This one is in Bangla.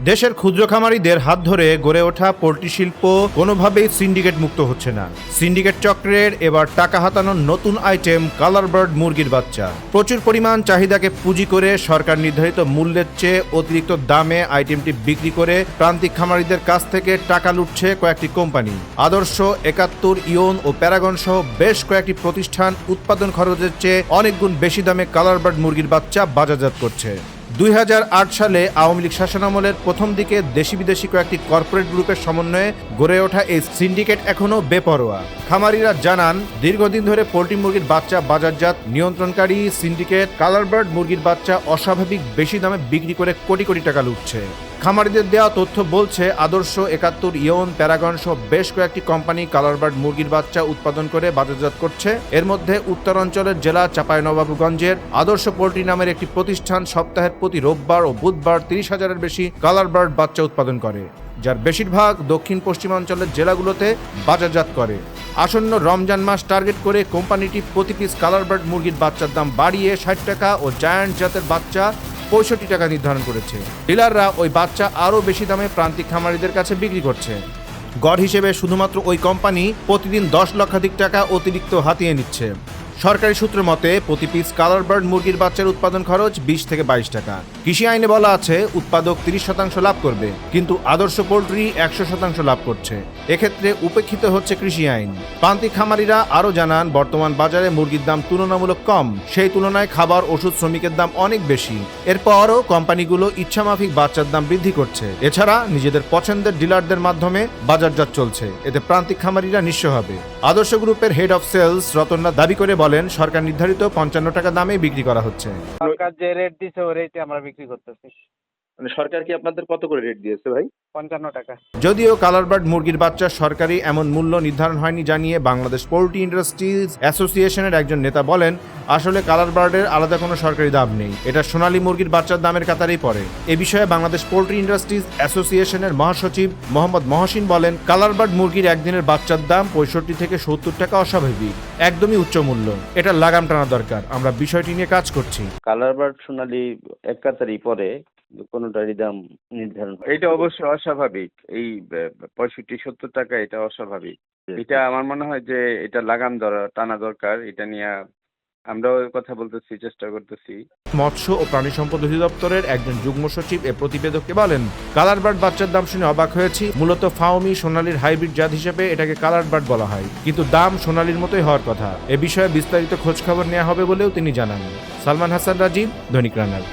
দেশের ক্ষুদ্র খামারিদের হাত ধরে গড়ে ওঠা পোল্ট্রি শিল্প কোনোভাবেই সিন্ডিকেট মুক্ত হচ্ছে না। সিন্ডিকেট চক্রের এবার টাকা হাতানোর নতুন আইটেম কালার বার্ড মুরগির বাচ্চা। প্রচুর পরিমাণ চাহিদাকে পুঁজি করে সরকার নির্ধারিত মূল্যের চেয়ে অতিরিক্ত দামে আইটেমটি বিক্রি করে প্রান্তিক খামারিদের কাছ থেকে টাকা লুটছে কয়েকটি কোম্পানি। আদর্শ, ৭১, ইয়ন ও প্যারাগন সহ বেশ কয়েকটি প্রতিষ্ঠান উৎপাদন খরচের চেয়ে অনেক গুণ বেশি দামে কালার বার্ড মুরগির বাচ্চা বাজারজাত করছে। ২০০৮ সালে আওয়ামী লীগ শাসনামলের প্রথম দিকে দেশি বিদেশি কয়েকটি কর্পোরেট গ্রুপের সমন্বয়ে গড়ে ওঠা এই সিন্ডিকেট এখনও বেপরোয়া। খামারিরা জানান, দীর্ঘদিন ধরে পোল্ট্রি মুরগির বাচ্চা বাজারজাত নিয়ন্ত্রণকারী সিন্ডিকেট কালার বার্ড মুরগির বাচ্চা অস্বাভাবিক বেশি দামে বিক্রি করে কোটি কোটি টাকা লুটছে। খামারিদের দেওয়া তথ্য বলছে, আদর্শ, ৭১, ইয়ন, প্যারাগন সহ বেশ কয়েকটি কোম্পানি কালার বার্ড মুরগির বাচ্চা উৎপাদন করে বাজারজাত করছে। এর মধ্যে উত্তরাঞ্চলের জেলা চাঁপাইনবাবগঞ্জের আদর্শ পোল্ট্রি নামের একটি প্রতিষ্ঠান সপ্তাহের প্রতি রোববার ও বুধবার ৩০,০০০-এর বেশি কালার বার্ড বাচ্চা উৎপাদন করে, যার বেশিরভাগ দক্ষিণ পশ্চিমাঞ্চলের জেলাগুলোতে বাজারজাত করে। আসন্ন রমজান মাস টার্গেট করে কোম্পানিটি প্রতি পিস কালার বার্ড মুরগির বাচ্চার দাম বাড়িয়ে ৬০ টাকা ও জায়ান্ট জাতের বাচ্চা ৬৫ টাকা নির্ধারণ করেছে। ডিলাররা ওই বাচ্চা আরও বেশি দামে প্রান্তিক খামারিদের কাছে বিক্রি করছে। গড় হিসেবে শুধুমাত্র ওই কোম্পানি প্রতিদিন ১০ লক্ষাধিক টাকা অতিরিক্ত হাতিয়ে নিচ্ছে। সরকারি সূত্র মতে প্রতি পিস কালার বার্ড মুরগির বাচ্চার উৎপাদন খরচ ২০ থেকে ২২ টাকা। কৃষি আইনে বলা আছে উৎপাদক ৩০% লাভ করবে, কিন্তু আদর্শ পোল্ট্রি ১০০% লাভ করছে। এক্ষেত্রে উপেক্ষিত হচ্ছে কৃষি আইন। প্রান্তিক খামারিরা আরও জানান, বর্তমান বাজারে মুরগির দাম তুলনামূলক কম, সেই তুলনায় খাবার, ওষুধ, শ্রমিকের দাম অনেক বেশি। এরপরও কোম্পানিগুলো ইচ্ছামাফিক বাচ্চার দাম বৃদ্ধি করছে। এছাড়া নিজেদের পছন্দের ডিলারদের মাধ্যমে বাজারজাত চলছে। এতে প্রান্তিক খামারিরা নিঃস্ব হবে। আদর্শ গ্রুপের হেড অফ সেলস রতননাথ দাবি করে বলেন, সরকার নির্ধারিত ৫৫ টাকা দামে বিক্রি করা হচ্ছে। সরকার যে রেট দিছে ওই রেটে আমরা বিক্রি করতেছি। মানে সরকার কি আপনাদের কত করে রেট দিয়েছে ভাই? ৫৫ টাকা। যদিও কালার বার্ড মুরগির বাচ্চা সরকারি এমন মূল্য নির্ধারণ হয়নি জানিয়ে বাংলাদেশ পোল্ট্রি ইন্ডাস্ট্রিজ অ্যাসোসিয়েশনের একজন নেতা বলেন, আসলে কালার বার্ডের আলাদা কোনো সরকারি দাম নেই, এটা সোনালী মুরগির বাচ্চার দামের কাতারেই পড়ে। এ বিষয়ে বাংলাদেশ পোল্ট্রি ইন্ডাস্ট্রিজ অ্যাসোসিয়েশনের মহাসচিব মোহাম্মদ মহসিন বলেন, কালার বার্ড মুরগির একদিনের বাচ্চার দাম ৬৫ থেকে ৭০ টাকা অস্বাভাবিক, একদমই উচ্চ মূল্য। এটা লাগাম টানা দরকার। আমরা বিষয়টি নিয়ে কাজ করছি। কালার বার্ড সোনালী এক কাতারই পরে, কোনোটারই দাম নির্ধারণ এটা অবশ্যই অস্বাভাবিক। এই ৬৫-৭০ টাকা এটা অস্বাভাবিক। এটা আমার মনে হয় যে এটা লাগাম টানা দরকার। এটা নিয়ে আমরাও কথা বলতেছি, চেষ্টা করতেছি। মৎস্য ও প্রাণী সম্পদ অধিদপ্তরের একজন যুগ্ম সচিব এ প্রতিবেদককে বলেন, কালার বার্ড বাচ্চার দাম শুনে অবাক হয়েছি। মূলত ফাউমি সোনালীর হাইব্রিড জাত হিসেবে এটাকে কালার বার্ড বলা হয়, কিন্তু দাম সোনালীর মতোই হওয়ার কথা। এ বিষয়ে বিস্তারিত খোঁজখবর নেওয়া হবে বলেও তিনি জানান। সালমান হাসান, রাজীব, দৈনিক রানার।